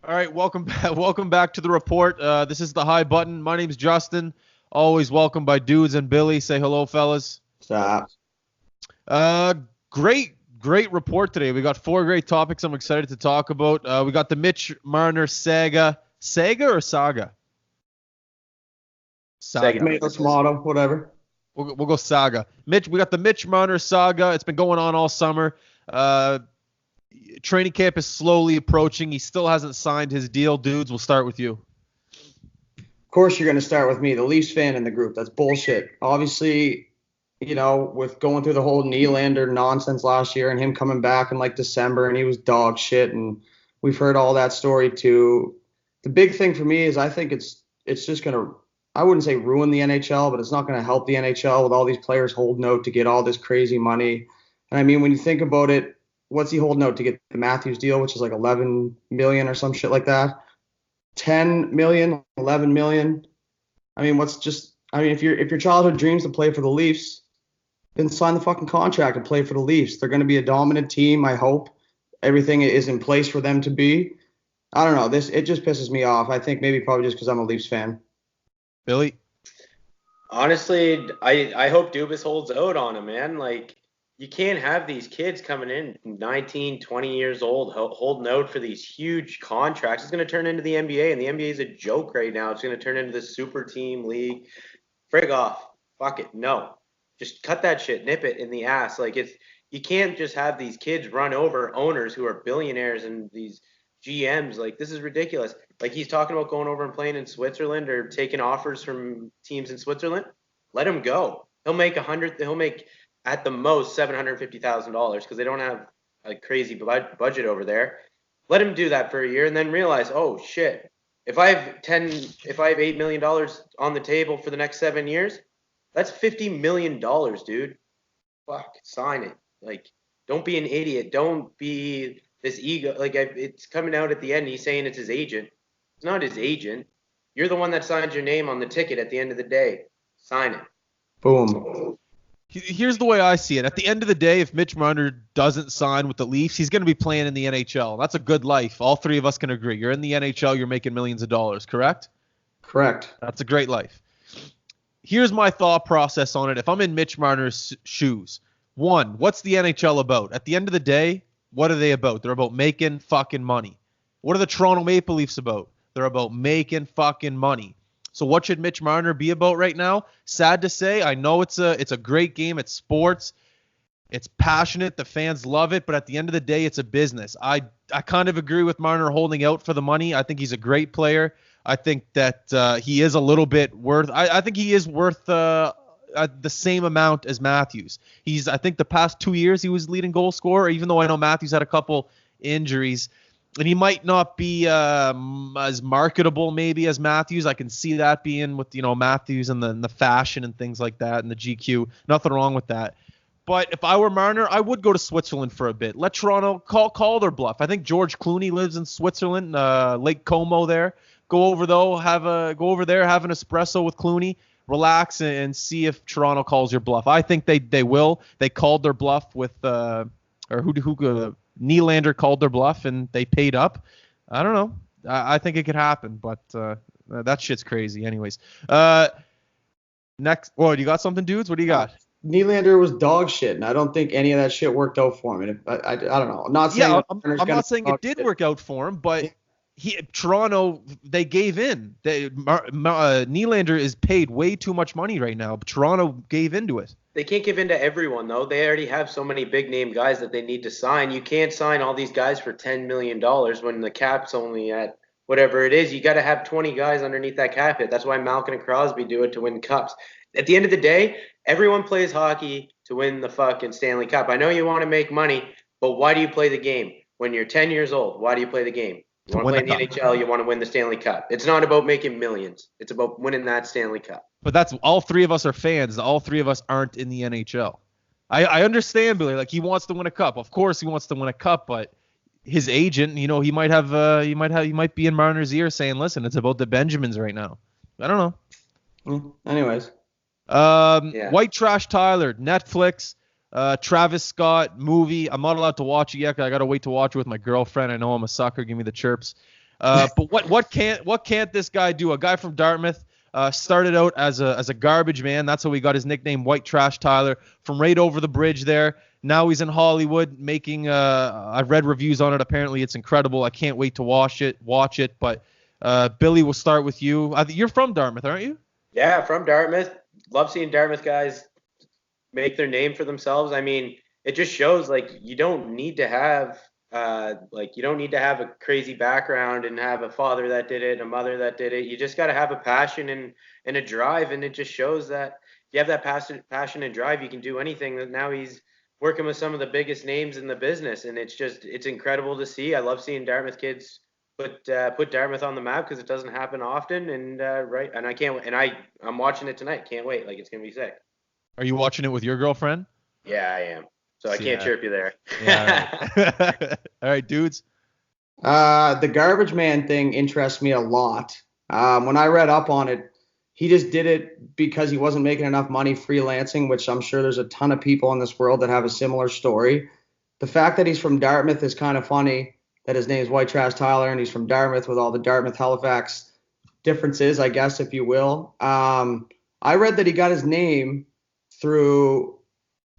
All right, welcome back. Welcome back to the report. This is the High Button. My name's Justin. Always welcomed by Dudes and Billy. Say hello, fellas. Stop. Uh, great report today. We got four great topics I'm excited to talk about. We got the Mitch Marner saga. Saga or saga? Saga. Tomato, tomato, whatever. We'll go saga. We got the Mitch Marner saga. It's been going on all summer. Uh, Training camp is slowly approaching. He still hasn't signed his deal. Dudes, we'll start with you. Of course, you're going to start with me, the Leafs fan in the group. That's bullshit. Obviously, with going through the whole Nylander nonsense last year and him coming back in like December and he was dog shit, and we've heard all that story too. The big thing for me is I think it's just going to, I wouldn't say ruin the NHL, but it's not going to help the NHL with all these players holding out to get all this crazy money. And I mean, when you think about it, what's he holding out to get the Matthews deal, which is like 11 million or some shit like that? 10 million, 11 million. I mean, if your childhood dreams to play for the Leafs, then sign the fucking contract and play for the Leafs. They're going to be a dominant team. I hope everything is in place for them to be. I don't know. It just pisses me off. I think maybe probably just because I'm a Leafs fan. Billy? Honestly, I hope Dubas holds out on him, man. Like, you can't have these kids coming in 19, 20 years old, holding out for these huge contracts. It's going to turn into the NBA, and the NBA is a joke right now. It's going to turn into the super team league. Frig off. Fuck it. No. Just cut that shit. Nip it in the ass. Like, you can't just have these kids run over owners who are billionaires and these GMs. Like, this is ridiculous. Like, he's talking about going over and playing in Switzerland or taking offers from teams in Switzerland. Let him go. He'll make at the most $750,000 because they don't have a crazy budget over there. Let him do that for a year and then realize, oh shit, if I have $8 million on the table for the next 7 years, that's $50 million, dude. Fuck, sign it. Like, don't be an idiot. Don't be this ego. Like, it's coming out at the end. He's saying it's his agent. It's not his agent. You're the one that signs your name on the ticket at the end of the day. Sign it. Boom. Here's the way I see it. At the end of the day, if Mitch Marner doesn't sign with the Leafs, he's going to be playing in the NHL. That's a good life. All three of us can agree. You're in the NHL, you're making millions of dollars, correct? Correct. That's a great life. Here's my thought process on it. If I'm in Mitch Marner's shoes, one, what's the NHL about? At the end of the day, what are they about? They're about making fucking money. What are the Toronto Maple Leafs about? They're about making fucking money. So what should Mitch Marner be about right now? Sad to say, I know it's a great game. It's sports. It's passionate. The fans love it. But at the end of the day, it's a business. I kind of agree with Marner holding out for the money. I think he's a great player. I think that he is a little bit worth. I think he is worth the same amount as Matthews. I think the past 2 years he was leading goal scorer, even though I know Matthews had a couple injuries. And he might not be as marketable maybe as Matthews. I can see that being with Matthews and the fashion and things like that and the GQ. Nothing wrong with that. But if I were Marner, I would go to Switzerland for a bit. Let Toronto call their bluff. I think George Clooney lives in Switzerland, Lake Como there. Go over there, have an espresso with Clooney, relax and see if Toronto calls your bluff. I think they will. They called their bluff with Nylander called their bluff and they paid up. I don't know. I think it could happen, but that shit's crazy. Anyways, next. Oh, you got something, dudes? What do you got? Nylander was dog shit, and I don't think any of that shit worked out for him. I don't know. I'm not saying. I'm not saying it did work out for him, but Toronto, they gave in. Nylander is paid way too much money right now. But Toronto gave into it. They can't give in to everyone, though. They already have so many big-name guys that they need to sign. You can't sign all these guys for $10 million when the cap's only at whatever it is. You got to have 20 guys underneath that cap hit. That's why Malkin and Crosby do it to win cups. At the end of the day, everyone plays hockey to win the fucking Stanley Cup. I know you want to make money, but why do you play the game? When you're 10 years old, why do you play the game? You want to play in the NHL, you want to win the Stanley Cup. It's not about making millions. It's about winning that Stanley Cup. But that's all three of us are fans. All three of us aren't in the NHL. I understand, Billy. Like, he wants to win a cup. Of course he wants to win a cup, but his agent, he might be in Marner's ear saying, listen, it's about the Benjamins right now. I don't know. Anyways. White Trash Tyler, Netflix, Travis Scott movie. I'm not allowed to watch it yet. I got to wait to watch it with my girlfriend. I know I'm a sucker. Give me the chirps. But what can't this guy do? A guy from Dartmouth started out as a garbage man. That's how he got his nickname, White Trash Tyler, from right over the bridge there. Now he's in Hollywood making. I've read reviews on it. Apparently, it's incredible. I can't wait to watch it. But Billy, we'll start with you. You're from Dartmouth, aren't you? Yeah, from Dartmouth. Love seeing Dartmouth guys make their name for themselves. I mean, it just shows like you don't need to have a crazy background and have a father that did it and a mother that did it. You just got to have a passion and a drive, and it just shows that if you have that passion and drive, you can do anything. That now he's working with some of the biggest names in the business, and it's incredible to see. I love seeing Dartmouth kids put Dartmouth on the map because it doesn't happen often, and and I can't and I'm watching it tonight. Can't wait. Like, it's gonna be sick. Are you watching it with your girlfriend? Yeah, I am. So I can't chirp you there. Yeah. All right. All right, dudes. The garbage man thing interests me a lot. When I read up on it, he just did it because he wasn't making enough money freelancing, which I'm sure there's a ton of people in this world that have a similar story. The fact that he's from Dartmouth is kind of funny, that his name is White Trash Tyler and he's from Dartmouth with all the Dartmouth Halifax differences, I guess, if you will. I read that he got his name through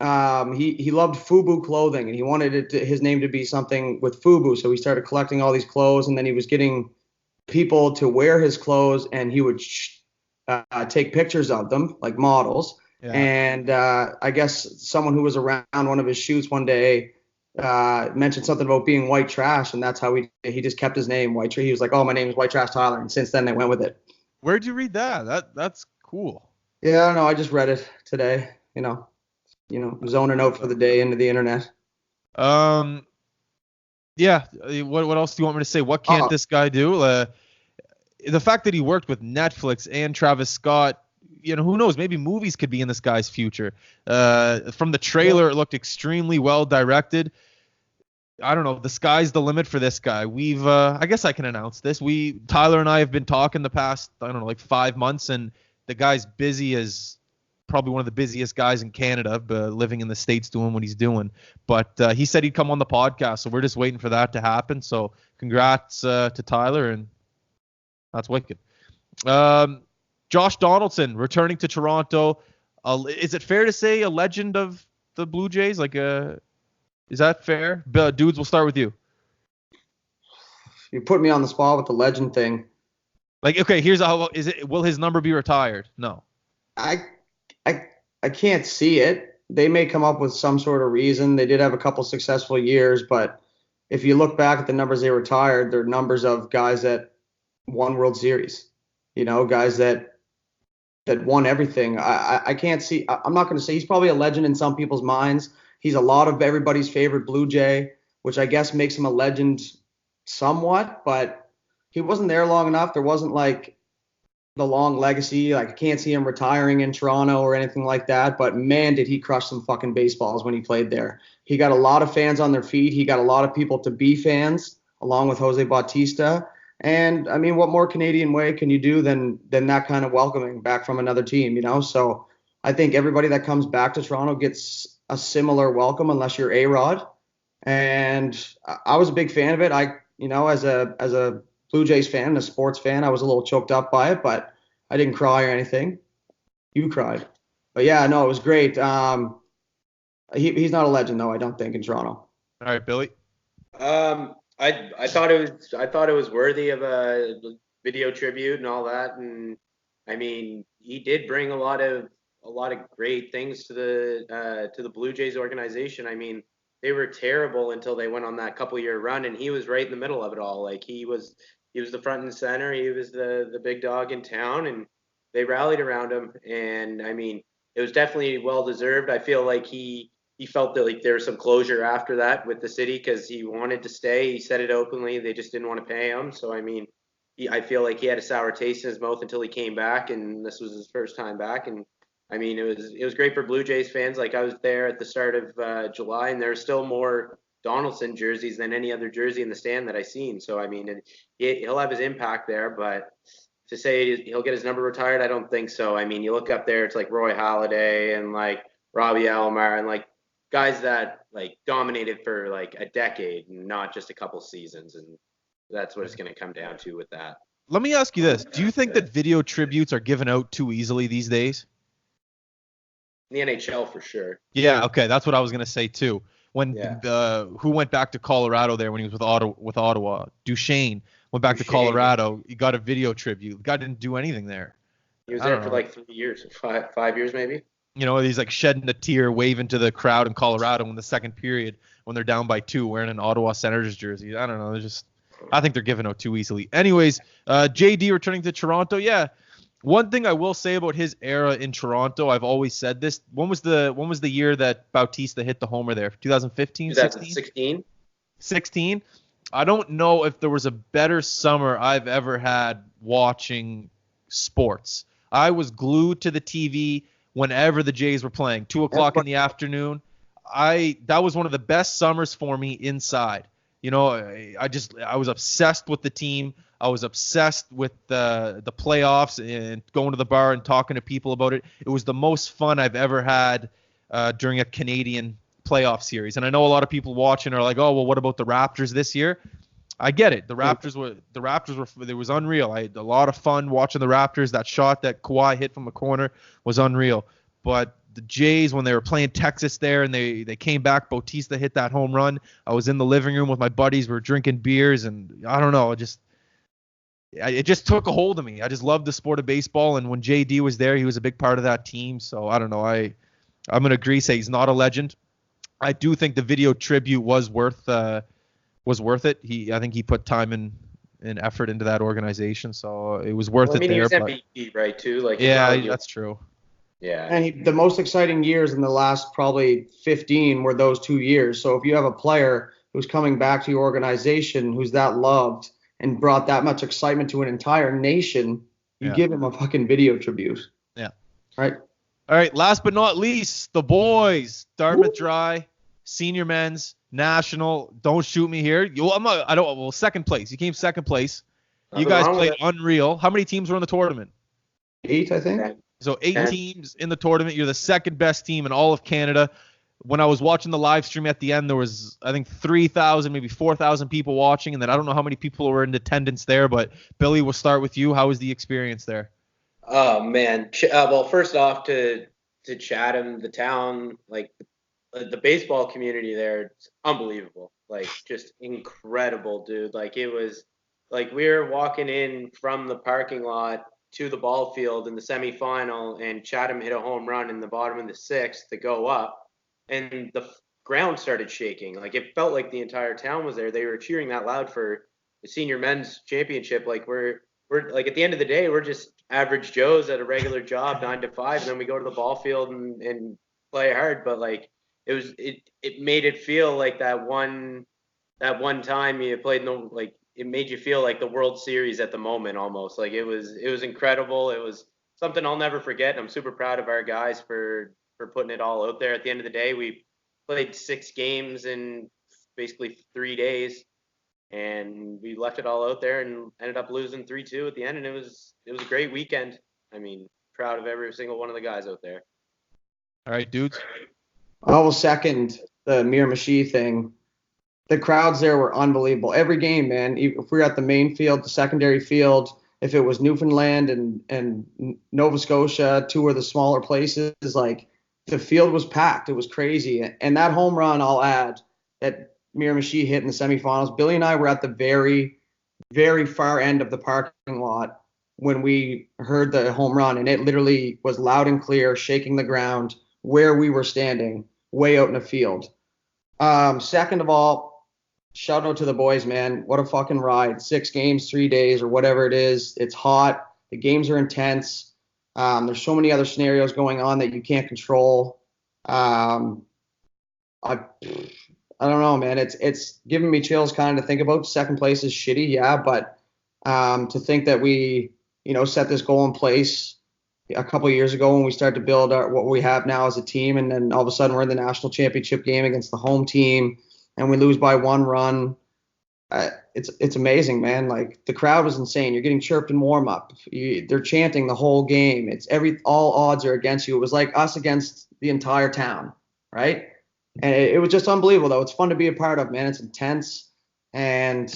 he loved FUBU clothing, and he wanted his name to be something with FUBU. So he started collecting all these clothes, and then he was getting people to wear his clothes, and he would take pictures of them, like models. Yeah. And I guess someone who was around one of his shoots one day mentioned something about being white trash, and that's how he just kept his name White Trash. He was like, "Oh, my name is White Trash Tyler," and since then they went with it. Where'd you read that? That's cool. Yeah, I don't know. I just read it today. Zoning out for the day into the internet. Yeah. What else do you want me to say? What can't this guy do? The fact that he worked with Netflix and Travis Scott, who knows? Maybe movies could be in this guy's future. From the trailer, it looked extremely well directed. I don't know. The sky's the limit for this guy. I guess I can announce this. Tyler and I have been talking the past, I don't know, like 5 months, and the guy's busy as probably one of the busiest guys in Canada, living in the States doing what he's doing. But he said he'd come on the podcast, so we're just waiting for that to happen. So congrats to Tyler, and that's wicked. Josh Donaldson returning to Toronto. Is it fair to say a legend of the Blue Jays? Is that fair? Dudes, we'll start with you. You put me on the spot with the legend thing. Okay, here's how is it. Will his number be retired? No. I can't see it. They may come up with some sort of reason. They did have a couple successful years, but if you look back at the numbers they retired, they're numbers of guys that won World Series. Guys that won everything. I can't see. I'm not going to say he's probably a legend in some people's minds. He's a lot of everybody's favorite Blue Jay, which I guess makes him a legend somewhat, but he wasn't there long enough. There wasn't like the long legacy. Like, I can't see him retiring in Toronto or anything like that, but man, did he crush some fucking baseballs when he played there. He got a lot of fans on their feet. He got a lot of people to be fans, along with Jose Bautista. And I mean, what more Canadian way can you do than that kind of welcoming back from another team, So I think everybody that comes back to Toronto gets a similar welcome, unless you're A-Rod. And I was a big fan of it. As a Blue Jays fan, a sports fan, I was a little choked up by it, but I didn't cry or anything. You cried. But yeah, no, it was great. He's not a legend though, I don't think, in Toronto. All right, Billy. I thought it was worthy of a video tribute and all that, and I mean, he did bring a lot of great things to the Blue Jays organization. I mean, they were terrible until they went on that couple-year run, and he was right in the middle of it all. Like, he was the front and center. He was the big dog in town, and they rallied around him. And I mean, it was definitely well deserved. I feel like he felt that like there was some closure after that with the city because he wanted to stay. He said it openly. They just didn't want to pay him. So I mean, I feel like he had a sour taste in his mouth until he came back, and this was his first time back. And I mean, it was great for Blue Jays fans. Like, I was there at the start of July, and there's still more Donaldson jerseys than any other jersey in the stand that I seen. So I mean, he'll have his impact there, but to say he'll get his number retired, I don't think so. I mean, you look up there, it's like Roy Halladay and like Robbie Alomar and like guys that like dominated for like a decade and not just a couple seasons. And That's what it's going to come down to with that. Let me ask you this. Do you think that video tributes are given out too easily these days? In the NHL for sure. Yeah, okay. That's what I was going to say too. When who went back to Colorado there when he was with Ottawa? Duchesne went back to Colorado. He got a video tribute. The guy didn't do anything there. He was there for like 3 years, 5 years maybe. You know, he's like shedding a tear, waving to the crowd in Colorado in the second period when they're down by 2, wearing an Ottawa Senators jersey. I don't know. I think they're giving out too easily. Anyways, JD returning to Toronto. Yeah. One thing I will say about his era in Toronto, I've always said this. When was the year that Bautista hit the homer there? 2015, 2016? 16? I don't know if there was a better summer I've ever had watching sports. I was glued to the TV whenever the Jays were playing, 2:00 in the afternoon. That was one of the best summers for me inside. You know, I was obsessed with the team. I was obsessed with the playoffs and going to the bar and talking to people about it. It was the most fun I've ever had during a Canadian playoff series. And I know a lot of people watching are like, oh, well, what about the Raptors this year? I get it. The Raptors were it was unreal. I had a lot of fun watching the Raptors. That shot that Kawhi hit from the corner was unreal. But the Jays, when they were playing Texas there and they came back, Bautista hit that home run. I was in the living room with my buddies. We were drinking beers, and I don't know. It just took a hold of me. I just loved the sport of baseball, and when JD was there, he was a big part of that team. So I don't know. I'm going to agree, say he's not a legend. I do think the video tribute was worth it. I think he put time and effort into that organization, so it was worth it. He was MVP, right, too? Like, yeah, that's true. Yeah. And the most exciting years in the last probably 15 were those 2 years. So if you have a player who's coming back to your organization who's that loved and brought that much excitement to an entire nation, you give him a fucking video tribute. Yeah. Right? All right, last but not least, the boys. Dartmouth Dry, senior men's, national. Don't shoot me here. Second place. You came second place. You guys played unreal. How many teams were in the tournament? 8, I think. So 8 teams in the tournament. You're the second best team in all of Canada. When I was watching the live stream at the end, there was, I think, 3,000, maybe 4,000 people watching. And then I don't know how many people were in attendance there. But Billy, we'll start with you. How was the experience there? Oh, man. Well, first off, to Chatham, the town, like the baseball community there, it's unbelievable. Like, just incredible, dude. Like, it was like we were walking in from the parking lot to the ball field in the semifinal, and Chatham hit a home run in the bottom of the 6th to go up, and the ground started shaking. Like, it felt like the entire town was there. They were cheering that loud for the senior men's championship. Like, we're like, at the end of the day, we're just average Joes at a regular job, 9 to 5, and then we go to the ball field and play hard. But like, it made it feel like that one time you played it made you feel like the World Series at the moment almost. Like, it was incredible. It was something I'll never forget. I'm super proud of our guys for putting it all out there. At the end of the day, we played 6 games in basically 3 days, and we left it all out there and ended up losing 3-2 at the end. And it was a great weekend. I mean, proud of every single one of the guys out there. All right, dudes. I will second the Miramichi thing. The crowds there were unbelievable. Every game, man. If we were at the main field, the secondary field, if it was Newfoundland and Nova Scotia, 2 of the smaller places, like, the field was packed. It was crazy. And that home run, I'll add, that Miramichi hit in the semifinals, Billy and I were at the very, very far end of the parking lot when we heard the home run, and it literally was loud and clear, shaking the ground where we were standing, way out in the field. Second of all, shout out to the boys, man. What a fucking ride. 6 games, 3 days, or whatever it is. It's hot. The games are intense. There's so many other scenarios going on that you can't control. I don't know, man. It's giving me chills kind of to think about. Second place is shitty, yeah, but to think that we, set this goal in place a couple of years ago when we started to build what we have now as a team, and then all of a sudden we're in the national championship game against the home team, and we lose by 1 run. It's amazing, man. Like, the crowd was insane. You're getting chirped in warm up. They're chanting the whole game. All odds are against you. It was like us against the entire town, right? And it was just unbelievable, though. It's fun to be a part of, man. It's intense, and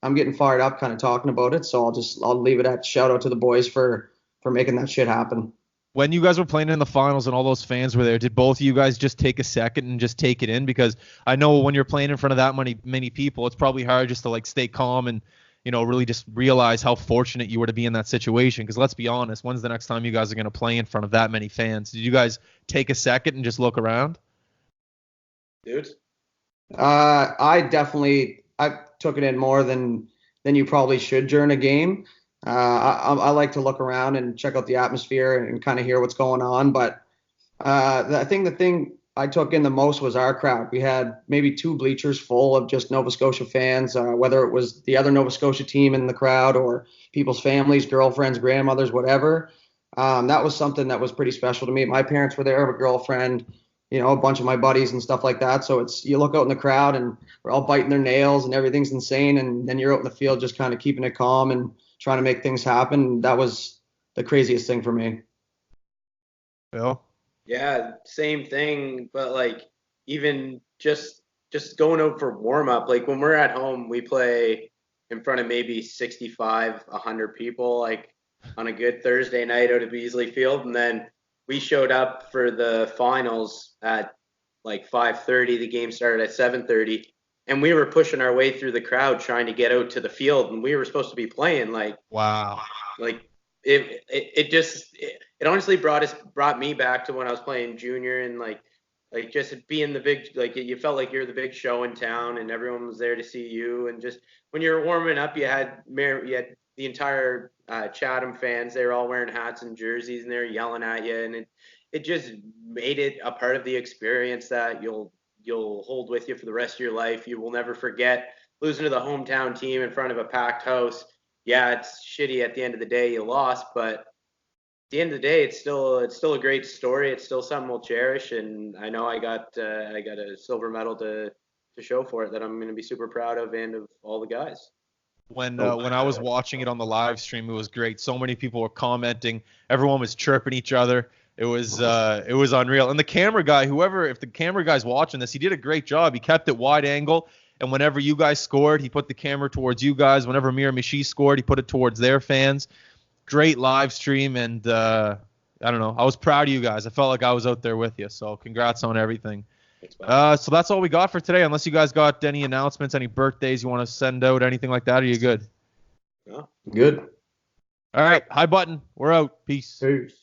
I'm getting fired up kind of talking about it. So I'll leave it at shout out to the boys for making that shit happen. When you guys were playing in the finals and all those fans were there, did both of you guys just take a second and just take it in? Because I know when you're playing in front of that many people, it's probably hard just to like stay calm and, you know, really just realize how fortunate you were to be in that situation. Because let's be honest, when's the next time you guys are going to play in front of that many fans? Did you guys take a second and just look around? Dude. I took it in more than you probably should during a game. I like to look around and check out the atmosphere and kind of hear what's going on. But I think the thing I took in the most was our crowd. We had maybe 2 bleachers full of just Nova Scotia fans, whether it was the other Nova Scotia team in the crowd or people's families, girlfriends, grandmothers, whatever. That was something that was pretty special to me. My parents were there, I have a girlfriend, you know, a bunch of my buddies and stuff like that. So you look out in the crowd and we're all biting their nails and everything's insane. And then you're out in the field just kind of keeping it calm and trying to make things happen. That was the craziest thing for me. Bill? Yeah, same thing. But like even just going out for warm up, like when we're at home, we play in front of maybe 65, 100 people, like on a good Thursday night out at Beasley Field. And then we showed up for the finals at like 5:30. The game started at 7:30. And we were pushing our way through the crowd trying to get out to the field, and we were supposed to be playing. Like, wow, like it honestly brought me back to when I was playing junior, and like just being the big, like you felt like you're the big show in town, and everyone was there to see you. And just when you're warming up, you had the entire Chatham fans. They were all wearing hats and jerseys, and they're yelling at you, and it just made it a part of the experience that you'll hold with you for the rest of your life. You will never forget losing to the hometown team in front of a packed house. Yeah, it's shitty at the end of the day, you lost, but at the end of the day, it's still a great story. It's still something we'll cherish, and I know I got a silver medal to show for it that I'm going to be super proud of, and of all the guys. When I was watching it on the live stream, it was great. So many people were commenting. Everyone was chirping each other. It was unreal. And the camera guy, if the camera guy's watching this, he did a great job. He kept it wide angle. And whenever you guys scored, he put the camera towards you guys. Whenever Miramichi scored, he put it towards their fans. Great live stream. And I don't know. I was proud of you guys. I felt like I was out there with you. So congrats on everything. So that's all we got for today. Unless you guys got any announcements, any birthdays you want to send out, anything like that, are you good? Yeah. Good. All right. High button. We're out. Peace. Peace.